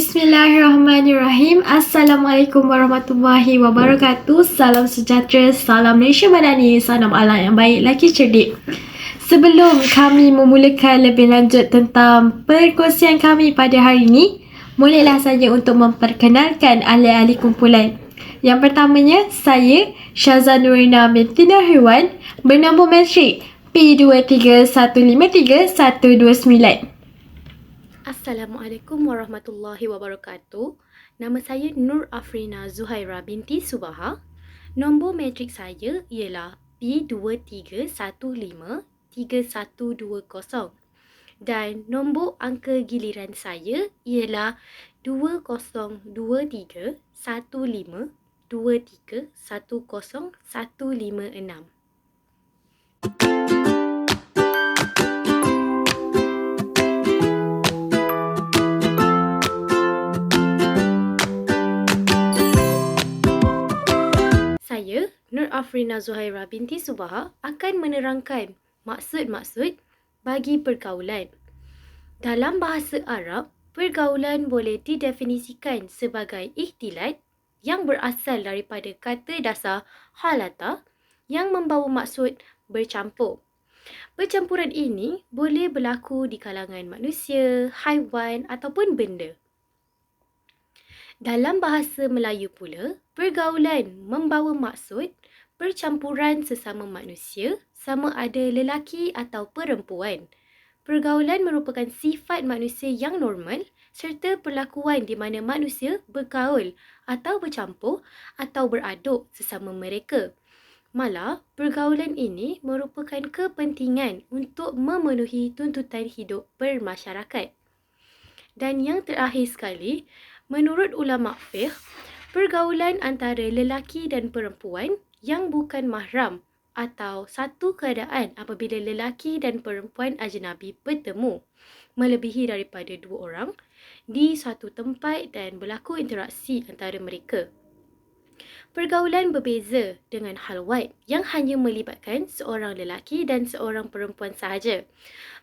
Bismillahirrahmanirrahim. Assalamualaikum warahmatullahi wabarakatuh. Salam sejahtera, salam Malaysia Madani, salam alam yang baik, laki cerdik. Sebelum kami memulakan lebih lanjut tentang perkongsian kami pada hari ini, bolehlah saya untuk memperkenalkan ahli-ahli kumpulan. Yang pertamanya, saya Syazah Nurina binti Nurhaiwan, bernombor matrik P23153-129. Assalamualaikum warahmatullahi wabarakatuh. Nama saya Nur Afrina Zuhaira binti Subaha. Nombor matrik saya ialah P23153120 dan nombor angka giliran saya ialah 20231523101556. Saya, Nur Afrina Zuhaira binti Subaha, akan menerangkan maksud-maksud bagi pergaulan. Dalam bahasa Arab, pergaulan boleh didefinisikan sebagai ikhtilat yang berasal daripada kata dasar halata yang membawa maksud bercampur. Percampuran ini boleh berlaku di kalangan manusia, haiwan ataupun benda. Dalam bahasa Melayu pula, pergaulan membawa maksud percampuran sesama manusia, sama ada lelaki atau perempuan. Pergaulan merupakan sifat manusia yang normal serta perlakuan di mana manusia bergaul atau bercampur atau beraduk sesama mereka. Malah, pergaulan ini merupakan kepentingan untuk memenuhi tuntutan hidup bermasyarakat. Dan yang terakhir sekali, menurut ulama fiqh, pergaulan antara lelaki dan perempuan yang bukan mahram atau satu keadaan apabila lelaki dan perempuan ajnabi bertemu melebihi daripada 2 orang di suatu tempat dan berlaku interaksi antara mereka. Pergaulan berbeza dengan halwat yang hanya melibatkan seorang lelaki dan seorang perempuan sahaja.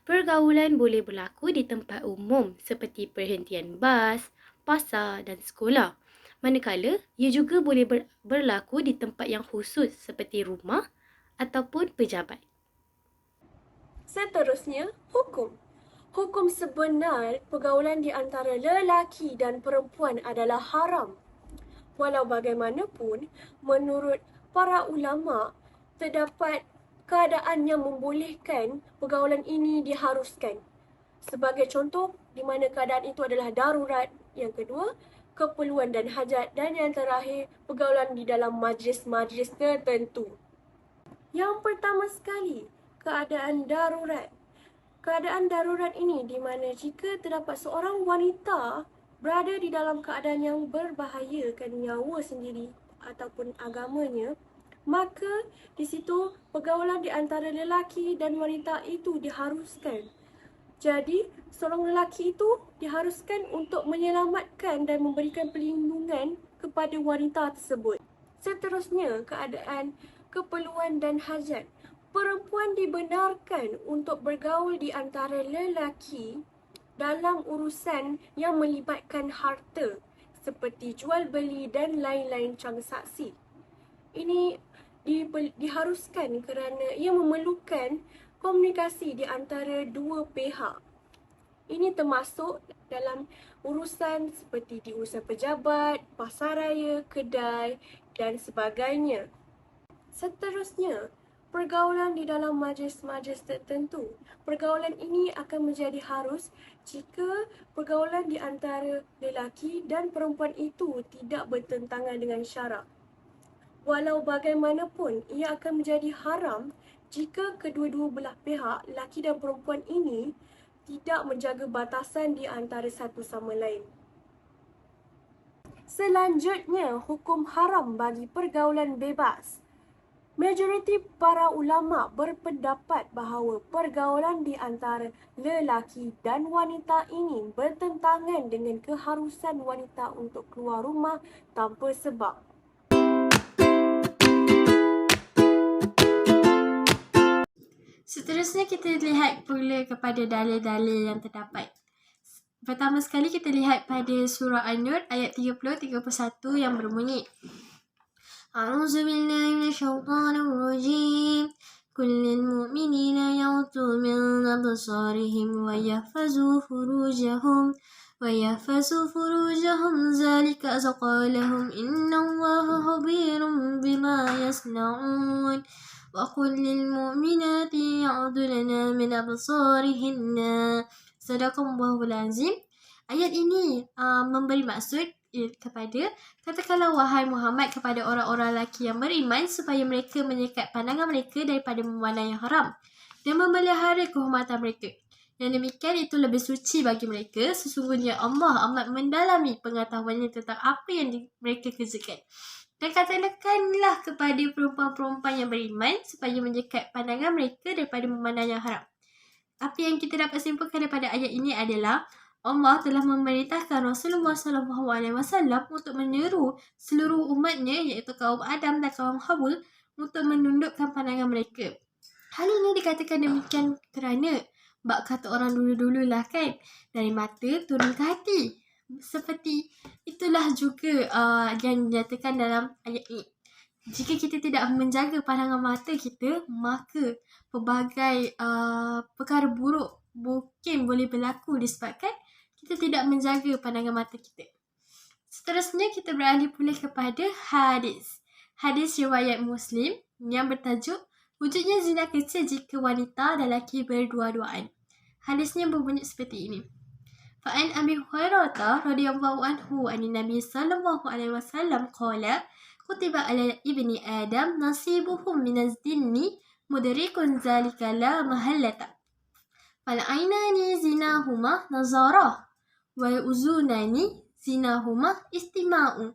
Pergaulan boleh berlaku di tempat umum seperti perhentian bas, pasar dan sekolah. Manakala, ia juga boleh berlaku di tempat yang khusus seperti rumah ataupun pejabat. Seterusnya, hukum. Hukum sebenar pergaulan di antara lelaki dan perempuan adalah haram. Walau bagaimanapun, menurut para ulama, terdapat keadaan yang membolehkan pergaulan ini diharuskan. Sebagai contoh, di mana keadaan itu adalah darurat. Yang kedua, keperluan dan hajat. Dan yang terakhir, pergaulan di dalam majlis-majlis tertentu. Yang pertama sekali, keadaan darurat. Keadaan darurat ini di mana jika terdapat seorang wanita berada di dalam keadaan yang berbahayakan nyawa sendiri ataupun agamanya, maka di situ pergaulan di antara lelaki dan wanita itu diharuskan. Jadi, seorang lelaki itu diharuskan untuk menyelamatkan dan memberikan perlindungan kepada wanita tersebut. Seterusnya, keadaan keperluan dan hajat. Perempuan dibenarkan untuk bergaul di antara lelaki dalam urusan yang melibatkan harta seperti jual beli dan lain-lain transaksi. Ini diharuskan kerana ia memerlukan komunikasi di antara dua pihak. Ini termasuk dalam urusan seperti di urusan pejabat, pasaraya, kedai dan sebagainya. Seterusnya, pergaulan di dalam majlis-majlis tertentu. Pergaulan ini akan menjadi harus jika pergaulan di antara lelaki dan perempuan itu tidak bertentangan dengan syarak. Walau bagaimanapun, ia akan menjadi haram jika kedua-dua belah pihak, lelaki dan perempuan ini, tidak menjaga batasan di antara satu sama lain. Selanjutnya, hukum haram bagi pergaulan bebas. Majoriti para ulama berpendapat bahawa pergaulan di antara lelaki dan wanita ini bertentangan dengan keharusan wanita untuk keluar rumah tanpa sebab. Seterusnya kita lihat pula kepada dalil-dalil yang terdapat. Pertama sekali kita lihat pada surah An-Nur ayat 30-31 yang berbunyi, A'udzubillahi minasyaitonirrajim. Kullil mu'minina yaghuddu min absarihim wa yahfazu furujahum zalika azqa lahum innallaha khabirum bima yasna'un. Wa kullil mu'minati yaghuddna min absarihinna. Sadaqallahul azim. Ayat ini memberi maksud kepada, katakanlah wahai Muhammad kepada orang-orang lelaki yang beriman supaya mereka menyekat pandangan mereka daripada memandang yang haram dan memelihara kehormatan mereka. Yang demikian itu lebih suci bagi mereka. Sesungguhnya Allah amat mendalami pengetahuannya tentang apa yang mereka kerjakan. Dan katakanlah kepada perempuan-perempuan yang beriman supaya menyekat pandangan mereka daripada memandang yang haram. Apa yang kita dapat simpulkan daripada ayat ini adalah Allah telah memerintahkan Rasulullah SAW untuk meneru seluruh umatnya, iaitu kaum Adam dan kaum Hawa, untuk menundukkan pandangan mereka. Hal ini dikatakan demikian kerana bak kata orang dulu-dulu lah kan, dari mata turun ke hati. Seperti itulah juga yang dinyatakan dalam ayat ini. Jika kita tidak menjaga pandangan mata kita, maka pelbagai perkara buruk mungkin boleh berlaku disebabkan kita tidak menjaga pandangan mata kita. Seterusnya kita beralih pula kepada hadis. Hadis riwayat Muslim yang bertajuk wujudnya zina kecil jika wanita dan lelaki berdua-duaan. Hadisnya berbunyi seperti ini. Fa'an Abi Hurairah radhiyallahu anhu anin Nabi sallallahu alaihi wasallam qala kutiba ala ibni Adam nasibuhum minaz dinni mudrikun zalika la mahallata. Fal ainani zinahuma nazarah wal uzunani zinahuma istima'u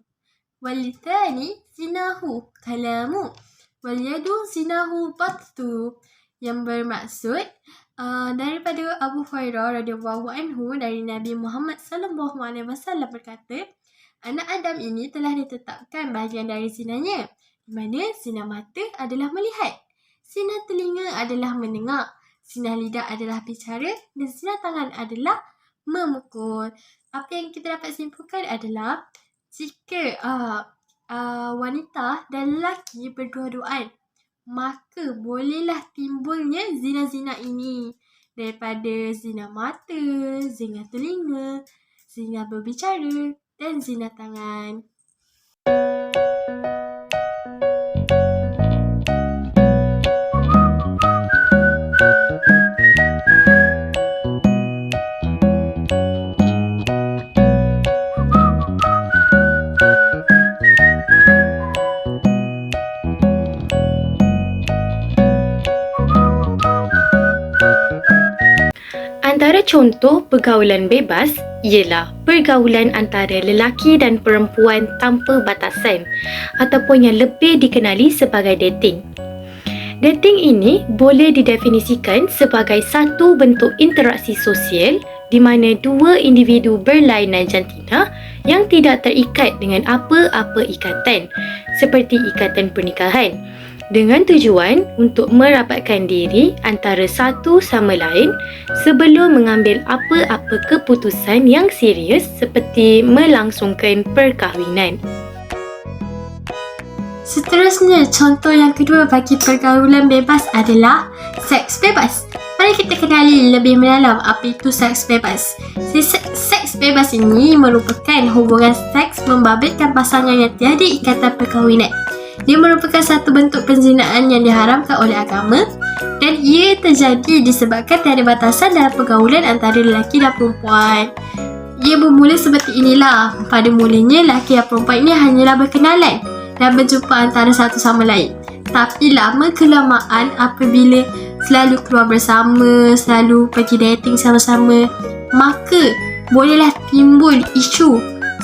wal lithani zinahu kalamu wal yadu zinahu battu. Yang bermaksud daripada Abu Hurairah radhiyallahu anhu dari Nabi Muhammad sallallahu alaihi wasallam berkata, anak Adam ini telah ditetapkan bahagian dari zinanya, di mana zina mata adalah melihat, zina telinga adalah mendengar, zina lidah adalah bicara dan zina tangan adalah memukul. Apa yang kita dapat simpulkan adalah jika wanita dan lelaki berdua-duaan, maka bolehlah timbulnya zina-zina ini daripada zina mata, zina telinga, zina berbicara dan zina tangan. Antara contoh pergaulan bebas ialah pergaulan antara lelaki dan perempuan tanpa batasan ataupun yang lebih dikenali sebagai dating. Dating ini boleh didefinisikan sebagai satu bentuk interaksi sosial di mana dua individu berlainan jantina yang tidak terikat dengan apa-apa ikatan seperti ikatan pernikahan, dengan tujuan untuk merapatkan diri antara satu sama lain sebelum mengambil apa-apa keputusan yang serius seperti melangsungkan perkahwinan. Seterusnya, contoh yang kedua bagi pergaulan bebas adalah seks bebas. Mari kita kenali lebih mendalam apa itu seks bebas. Seks bebas ini merupakan hubungan seks membabitkan pasangan yang tiada ikatan perkahwinan. Dia merupakan satu bentuk penzinaan yang diharamkan oleh agama dan ia terjadi disebabkan tiada batasan dalam pergaulan antara lelaki dan perempuan. Ia bermula seperti inilah. Pada mulanya, lelaki dan perempuan ini hanyalah berkenalan dan berjumpa antara satu sama lain. Tapi lama-kelamaan apabila selalu keluar bersama, selalu pergi dating sama-sama, maka bolehlah timbul isu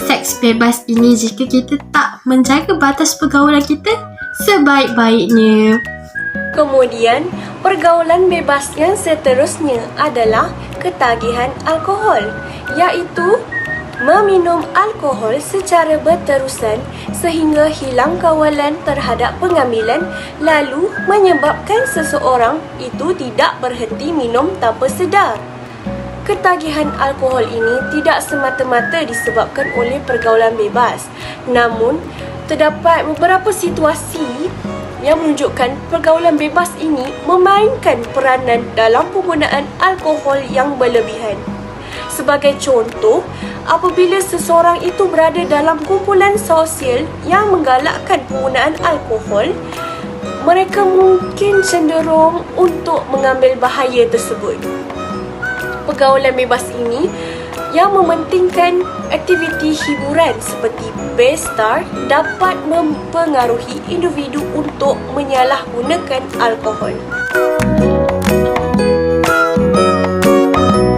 seks bebas ini jika kita tak menjaga batas pergaulan kita sebaik-baiknya. Kemudian, pergaulan bebas yang seterusnya adalah ketagihan alkohol, iaitu meminum alkohol secara berterusan sehingga hilang kawalan terhadap pengambilan lalu menyebabkan seseorang itu tidak berhenti minum tanpa sedar. Ketagihan alkohol ini tidak semata-mata disebabkan oleh pergaulan bebas. Namun, terdapat beberapa situasi yang menunjukkan pergaulan bebas ini memainkan peranan dalam penggunaan alkohol yang berlebihan. Sebagai contoh, apabila seseorang itu berada dalam kumpulan sosial yang menggalakkan penggunaan alkohol, mereka mungkin cenderung untuk mengambil bahaya tersebut. Pergaulan bebas ini yang mementingkan aktiviti hiburan seperti pesta dapat mempengaruhi individu untuk menyalahgunakan alkohol.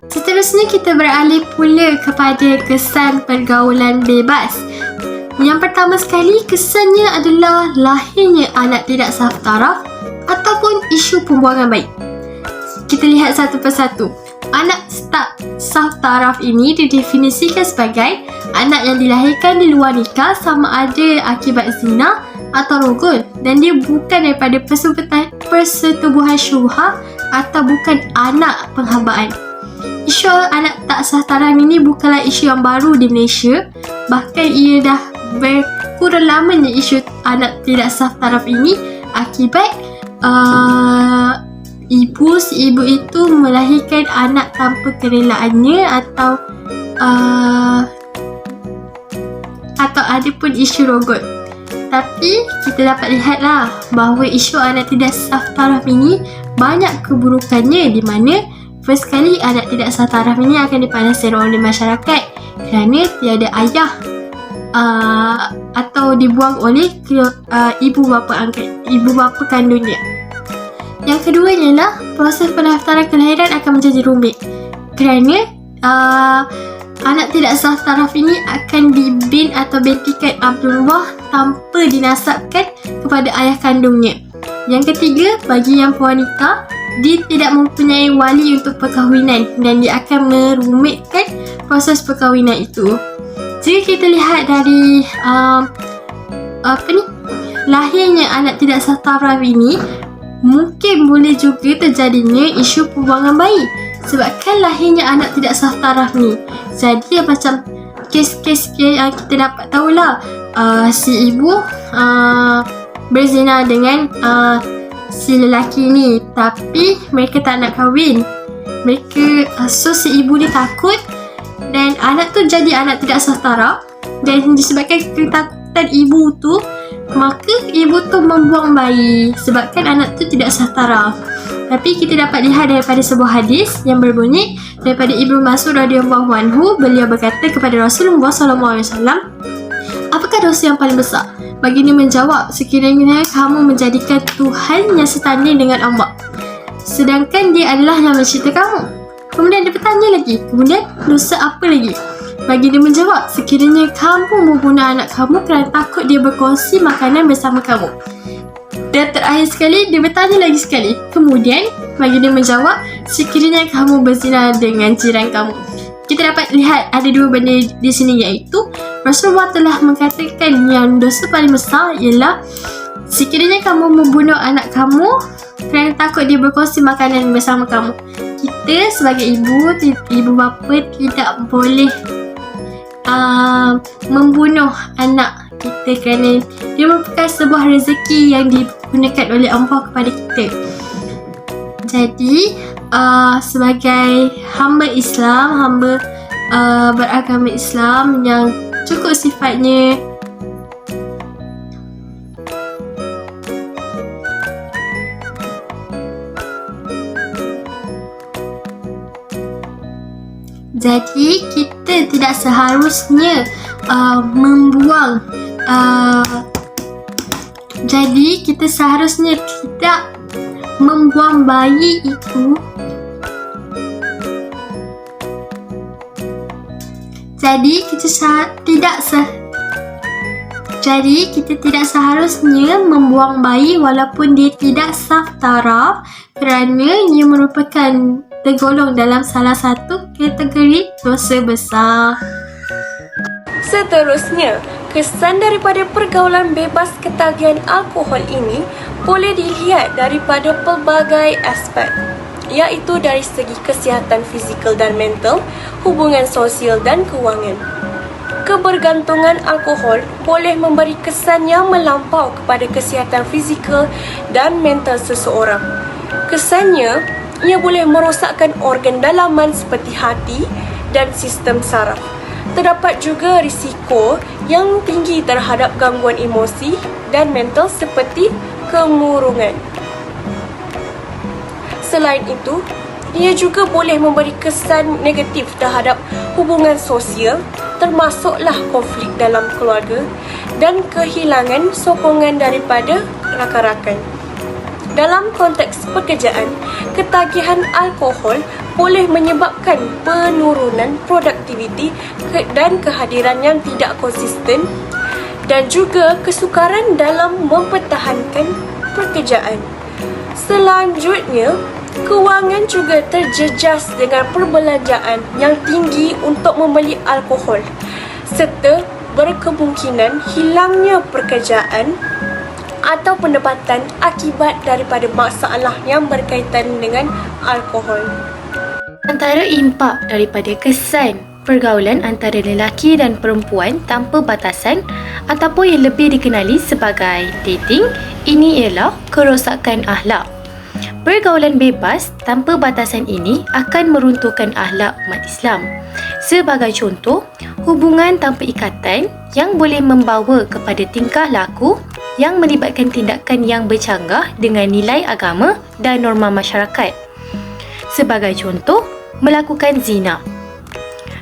Seterusnya kita beralih pula kepada kesan pergaulan bebas. Yang pertama sekali, kesannya adalah lahirnya anak tidak saf taraf ataupun isu pembuangan bayi. Kita lihat satu persatu. Anak tak saf taraf ini didefinisikan sebagai anak yang dilahirkan di luar nikah sama ada akibat zina atau rogol, dan dia bukan daripada persetubuhan syubhah atau bukan anak penghambaan. Isu anak tak sah taraf ini bukanlah isu yang baru di Malaysia, bahkan ia dah berkurang lamanya isu anak tidak sah taraf ini akibat si ibu itu melahirkan anak tanpa kerelaannya atau ada pun isu rogol. Tapi kita dapat lihatlah bahawa isu anak tidak sah taraf ini banyak keburukannya, di mana first kali anak tidak sah taraf ini akan dipandang oleh masyarakat kerana tiada ayah atau dibuang oleh ibu bapa kandungnya. Yang kedua ialah proses pendaftaran kelahiran akan menjadi rumit kerana anak tidak sah taraf ini akan dibin atau bintikan Abdullah tanpa dinasabkan kepada ayah kandungnya. Yang ketiga, bagi yang wanita, dia tidak mempunyai wali untuk perkahwinan dan dia akan merumitkan proses perkahwinan itu. Jika kita lihat dari lahirnya anak tidak sah taraf ini, mungkin boleh juga terjadinya isu pembuangan bayi sebabkan lahirnya anak tidak sah taraf ni. Jadi macam kes-kes yang kita dapat tahulah, si ibu berzina dengan si lelaki ni, tapi mereka tak nak kahwin. So si ibu ni takut dan anak tu jadi anak tidak sah taraf, dan disebabkan ketakutan ibu tu, maka ibu tu membuang bayi sebabkan anak tu tidak sah taraf. Tapi kita dapat lihat daripada sebuah hadis yang berbunyi daripada Ibnu Mas'ud radhiyallahu anhu, beliau berkata kepada Rasulullah SAW, "Apakah dosa yang paling besar?" Baginda menjawab, "Sekiranya kamu menjadikan Tuhan yang setanding dengan Allah, sedangkan dia adalah yang mencipta kamu." Kemudian dia bertanya lagi, kemudian dosa apa lagi? Baginda menjawab, "Sekiranya kamu membunuh anak kamu kerana takut dia berkongsi makanan bersama kamu." Dan terakhir sekali, dia bertanya lagi sekali. Kemudian baginda menjawab, "Sekiranya kamu berzina dengan jiran kamu." Kita dapat lihat ada dua benda di sini, iaitu Rasulullah telah mengatakan yang dosa paling besar ialah sekiranya kamu membunuh anak kamu kerana takut dia berkongsi makanan bersama kamu. Kita sebagai ibu bapa tidak boleh membunuh anak kita kerana dia merupakan sebuah rezeki yang digunakan oleh Allah kepada kita. Jadi sebagai hamba Islam, hamba beragama Islam yang cukup sifatnya jadi kita tidak seharusnya membuang jadi kita seharusnya tidak membuang bayi itu. Jadi kita tidak seharusnya membuang bayi walaupun dia tidak sah taraf kerana ia merupakan tergolong dalam salah satu kategori dosa besar. Seterusnya, kesan daripada pergaulan bebas ketagihan alkohol ini boleh dilihat daripada pelbagai aspek. iaitu dari segi kesihatan fizikal dan mental, hubungan sosial dan kewangan. Kebergantungan alkohol boleh memberi kesan yang melampau kepada kesihatan fizikal dan mental seseorang. Kesannya, ia boleh merosakkan organ dalaman seperti hati dan sistem saraf. Terdapat juga risiko yang tinggi terhadap gangguan emosi dan mental seperti kemurungan. Selain itu, ia juga boleh memberi kesan negatif terhadap hubungan sosial, termasuklah konflik dalam keluarga dan kehilangan sokongan daripada rakan-rakan. Dalam konteks pekerjaan, ketagihan alkohol boleh menyebabkan penurunan produktiviti dan kehadiran yang tidak konsisten dan juga kesukaran dalam mempertahankan pekerjaan. Selanjutnya, kewangan juga terjejas dengan perbelanjaan yang tinggi untuk membeli alkohol serta berkemungkinan hilangnya pekerjaan atau pendapatan akibat daripada masalah yang berkaitan dengan alkohol. Antara impak daripada kesan pergaulan antara lelaki dan perempuan tanpa batasan ataupun yang lebih dikenali sebagai dating, ini ialah kerosakan akhlak. Pergaulan bebas tanpa batasan ini akan meruntuhkan akhlak umat Islam. Sebagai contoh, hubungan tanpa ikatan yang boleh membawa kepada tingkah laku yang melibatkan tindakan yang bercanggah dengan nilai agama dan norma masyarakat. Sebagai contoh, melakukan zina.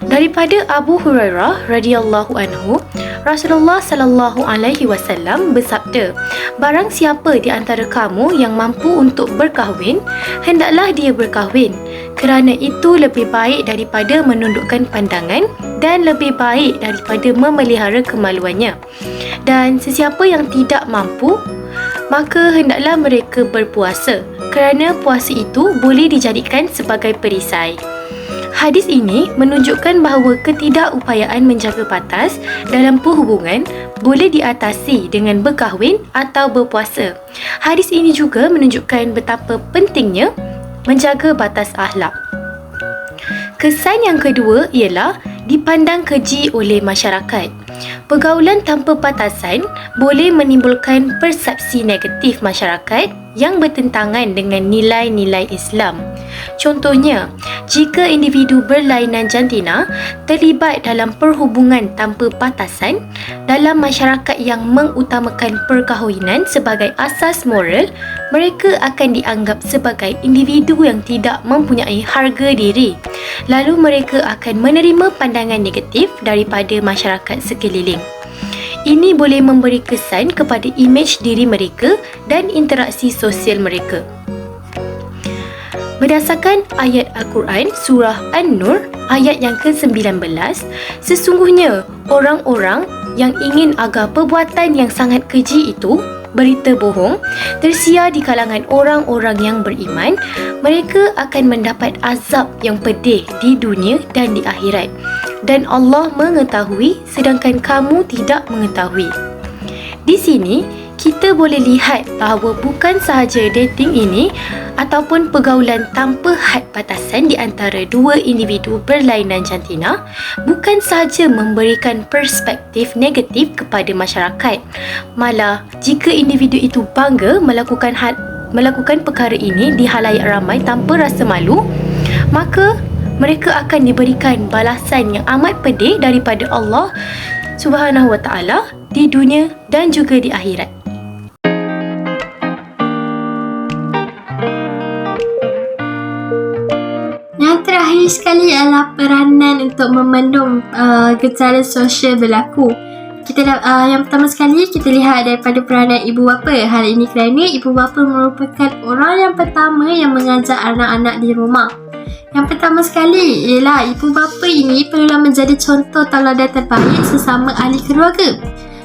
Daripada Abu Hurairah radhiyallahu anhu, Rasulullah sallallahu alaihi wasallam bersabda, barang siapa di antara kamu yang mampu untuk berkahwin, hendaklah dia berkahwin, kerana itu lebih baik daripada menundukkan pandangan dan lebih baik daripada memelihara kemaluannya. Dan sesiapa yang tidak mampu, maka hendaklah mereka berpuasa, kerana puasa itu boleh dijadikan sebagai perisai. Hadis ini menunjukkan bahawa ketidakupayaan menjaga batas dalam perhubungan boleh diatasi dengan berkahwin atau berpuasa. Hadis ini juga menunjukkan betapa pentingnya menjaga batas akhlak. Kesan yang kedua ialah dipandang keji oleh masyarakat. Pergaulan tanpa batasan boleh menimbulkan persepsi negatif masyarakat yang bertentangan dengan nilai-nilai Islam. Contohnya, jika individu berlainan jantina terlibat dalam perhubungan tanpa batasan dalam masyarakat yang mengutamakan perkahwinan sebagai asas moral, mereka akan dianggap sebagai individu yang tidak mempunyai harga diri. Lalu mereka akan menerima pandangan negatif daripada masyarakat sekeliling. Ini boleh memberi kesan kepada imej diri mereka dan interaksi sosial mereka. Berdasarkan ayat Al-Quran surah An-Nur ayat yang ke-19, sesungguhnya orang-orang yang ingin agar perbuatan yang sangat keji itu, berita bohong, tersiar di kalangan orang-orang yang beriman, mereka akan mendapat azab yang pedih di dunia dan di akhirat. Dan Allah mengetahui sedangkan kamu tidak mengetahui. Di sini, kita boleh lihat bahawa bukan sahaja dating ini ataupun pergaulan tanpa had batasan di antara dua individu berlainan jantina bukan sahaja memberikan perspektif negatif kepada masyarakat. Malah, jika individu itu bangga melakukan perkara ini di halayak ramai tanpa rasa malu, maka mereka akan diberikan balasan yang amat pedih daripada Allah Subhanahu wa taala di dunia dan juga di akhirat. Yang terakhir sekali adalah peranan untuk memendung gejala sosial berlaku. Yang pertama sekali kita lihat daripada peranan ibu bapa. Hal ini kerana ibu bapa merupakan orang yang pertama yang mengajar anak-anak di rumah. Yang pertama sekali ialah ibu bapa ini perlulah menjadi contoh tauladan terbaik sesama ahli keluarga.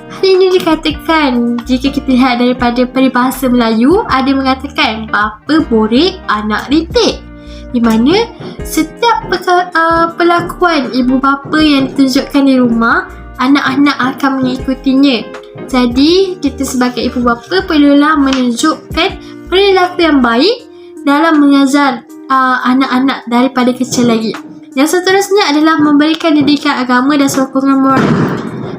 Hal ini dikatakan jika kita lihat daripada peribahasa Melayu, ada mengatakan bapa borek anak ritik, di mana setiap perlakuan ibu bapa yang ditunjukkan di rumah, anak-anak akan mengikutinya. Jadi kita sebagai ibu bapa perlulah menunjukkan perilaku yang baik dalam mengajar anak-anak daripada kecil lagi. Yang seterusnya adalah memberikan didikan agama dan sokongan moral.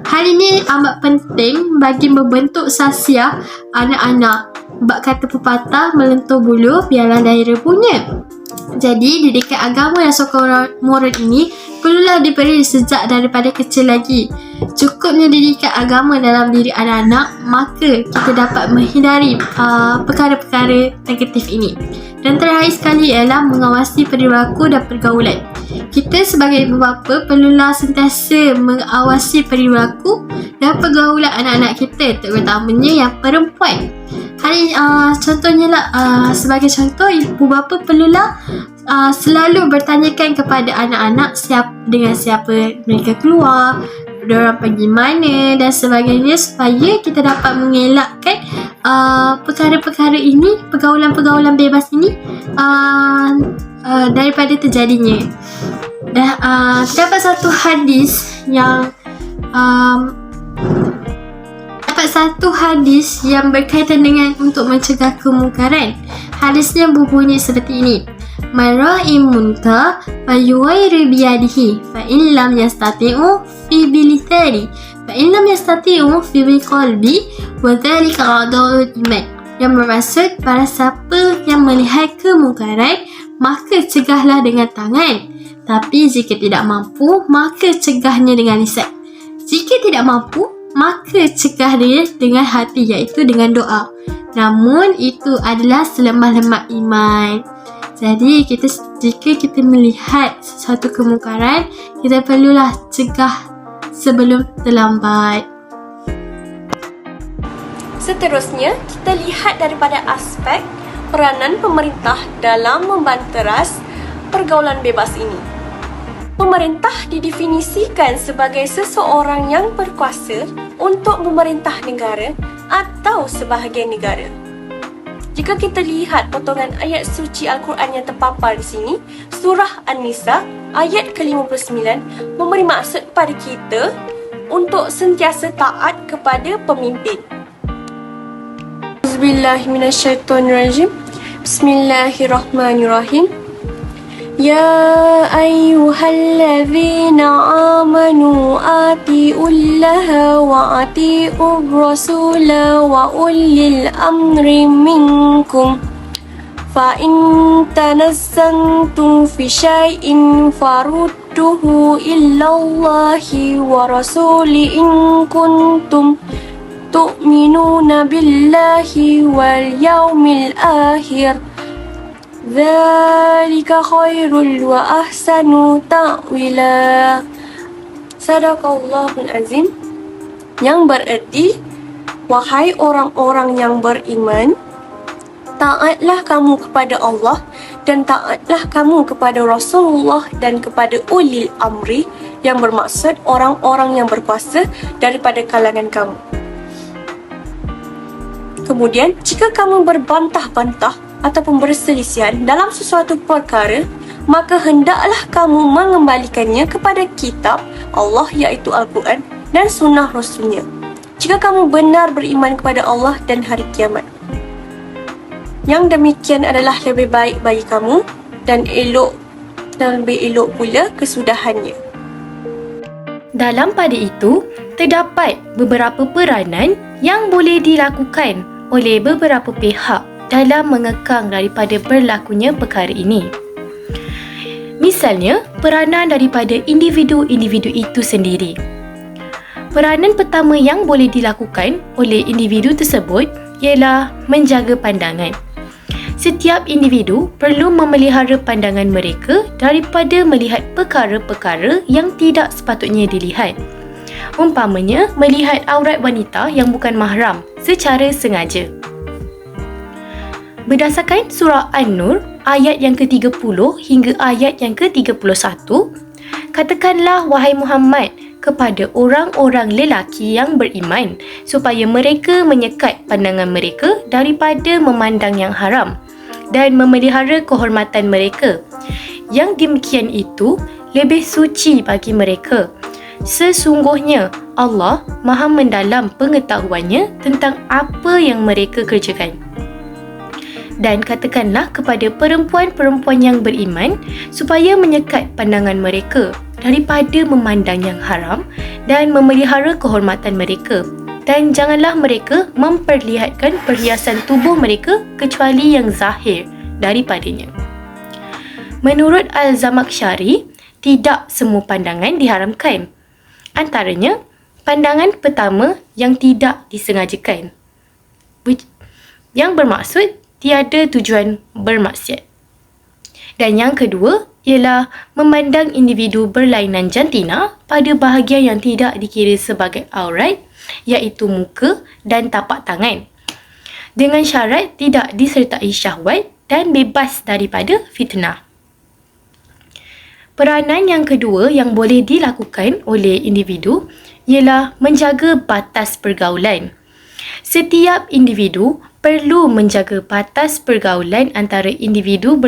Hal ini amat penting bagi membentuk sasiah anak-anak. Bab kata pepatah, melentur bulu biarlah daerah punya. Jadi, didikan agama dan sokongan moral ini perlulah diberi sejak daripada kecil lagi. Cukupnya didikan agama dalam diri anak-anak, maka kita dapat menghindari perkara-perkara negatif ini. Dan terakhir sekali ialah mengawasi perilaku dan pergaulan. Kita sebagai ibu bapa perlulah sentiasa mengawasi perilaku dan pergaulan anak-anak kita, terutamanya yang perempuan. Contohnya lah, sebagai contoh, ibu bapa perlulah selalu bertanyakan kepada anak-anak dengan siapa mereka keluar, diorang pergi mana dan sebagainya, supaya kita dapat mengelakkan perkara-perkara ini, pergaulan-pergaulan bebas ini daripada terjadinya. Dan terdapat satu hadis yang berkaitan dengan untuk mencegah kemungkaran. Hadisnya berbunyi seperti ini: Man ra'i munkar falyughayyir biyadihi fa in lam yastati'u fi bilisani fa in lam yastati'u fi biqalbi wa dhalika a'dha'ul iman. Yang bermaksud, para siapa yang melihat kemungkaran, maka cegahlah dengan tangan. Tapi jika tidak mampu, maka cegahnya dengan lisan. Jika tidak mampu, maka cegah dia dengan hati, iaitu dengan doa. Namun itu adalah selemah-lemah iman. Jadi jika kita melihat sesuatu kemungkaran, kita perlulah cegah sebelum terlambat. Seterusnya, kita lihat daripada aspek peranan pemerintah dalam membanteras pergaulan bebas ini. Pemerintah didefinisikan sebagai seseorang yang berkuasa untuk memerintah negara atau sebahagian negara. Jika kita lihat potongan ayat suci Al-Quran yang terpapar di sini, surah An-Nisa ayat ke-59 memberi maksud kepada kita untuk sentiasa taat kepada pemimpin. Bismillahirrahmanirrahim. Bismillahirrahmanirrahim. Ya ayyuhallazina amanu ati'ullaha wa ati'ur rasula wa ulil amri minkum fa in tanazzantum fi syai'in farudduhu illallahi wa rasuli in kuntum tu'minuna billahi wal yawmil akhir. Dzalika khairul wa ahsanu ta'wila. Sadaqallahul azim. Yang bererti, wahai orang-orang yang beriman, taatlah kamu kepada Allah dan taatlah kamu kepada Rasulullah dan kepada ulil amri, yang bermaksud orang-orang yang berkuasa daripada kalangan kamu. Kemudian, jika kamu berbantah-bantah ataupun berselisihan dalam sesuatu perkara, maka hendaklah kamu mengembalikannya kepada kitab Allah, iaitu Al-Quran, dan sunnah Rasulnya, jika kamu benar beriman kepada Allah dan hari kiamat. Yang demikian adalah lebih baik bagi kamu dan lebih elok pula kesudahannya. Dalam pada itu, terdapat beberapa peranan yang boleh dilakukan oleh beberapa pihak dalam mengekang daripada berlakunya perkara ini. Misalnya, peranan daripada individu-individu itu sendiri. Peranan pertama yang boleh dilakukan oleh individu tersebut ialah menjaga pandangan. Setiap individu perlu memelihara pandangan mereka daripada melihat perkara-perkara yang tidak sepatutnya dilihat. Umpamanya, melihat aurat wanita yang bukan mahram secara sengaja. Berdasarkan surah An-Nur ayat yang ke-30 hingga ayat yang ke-31, katakanlah wahai Muhammad kepada orang-orang lelaki yang beriman supaya mereka menyekat pandangan mereka daripada memandang yang haram dan memelihara kehormatan mereka. Yang demikian itu lebih suci bagi mereka. Sesungguhnya Allah Maha mendalam pengetahuannya tentang apa yang mereka kerjakan. dan katakanlah kepada perempuan-perempuan yang beriman supaya menyekat pandangan mereka daripada memandang yang haram dan memelihara kehormatan mereka. Dan janganlah mereka memperlihatkan perhiasan tubuh mereka kecuali yang zahir daripadanya. Menurut Al-Zamakhsyari, tidak semua pandangan diharamkan. Antaranya, pandangan pertama yang tidak disengajakan, yang bermaksud tiada tujuan bermaksiat. Dan yang kedua ialah memandang individu berlainan jantina pada bahagian yang tidak dikira sebagai aurat, iaitu muka dan tapak tangan, dengan syarat tidak disertai syahwat dan bebas daripada fitnah. Peranan yang kedua yang boleh dilakukan oleh individu ialah menjaga batas pergaulan. Setiap individu perlu menjaga batas pergaulan antara individu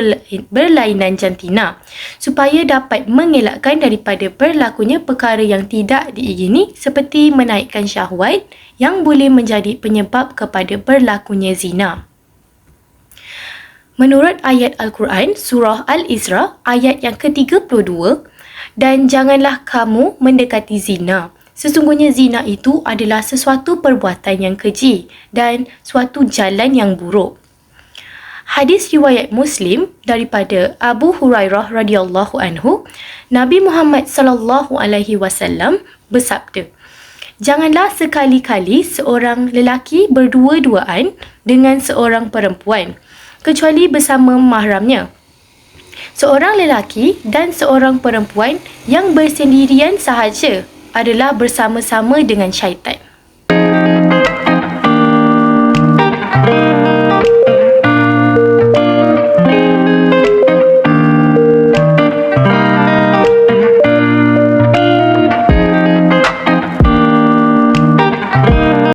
berlainan jantina supaya dapat mengelakkan daripada berlakunya perkara yang tidak diingini seperti menaikkan syahwat yang boleh menjadi penyebab kepada berlakunya zina. Menurut ayat Al-Quran, surah Al-Isra, ayat yang ke-32, dan janganlah kamu mendekati zina. Sesungguhnya zina itu adalah sesuatu perbuatan yang keji dan suatu jalan yang buruk. Hadis riwayat Muslim daripada Abu Hurairah radhiyallahu anhu, Nabi Muhammad sallallahu alaihi wasallam bersabda, "Janganlah sekali-kali seorang lelaki berdua-duaan dengan seorang perempuan, kecuali bersama mahramnya. Seorang lelaki dan seorang perempuan yang bersendirian sahaja adalah bersama-sama dengan syaitan.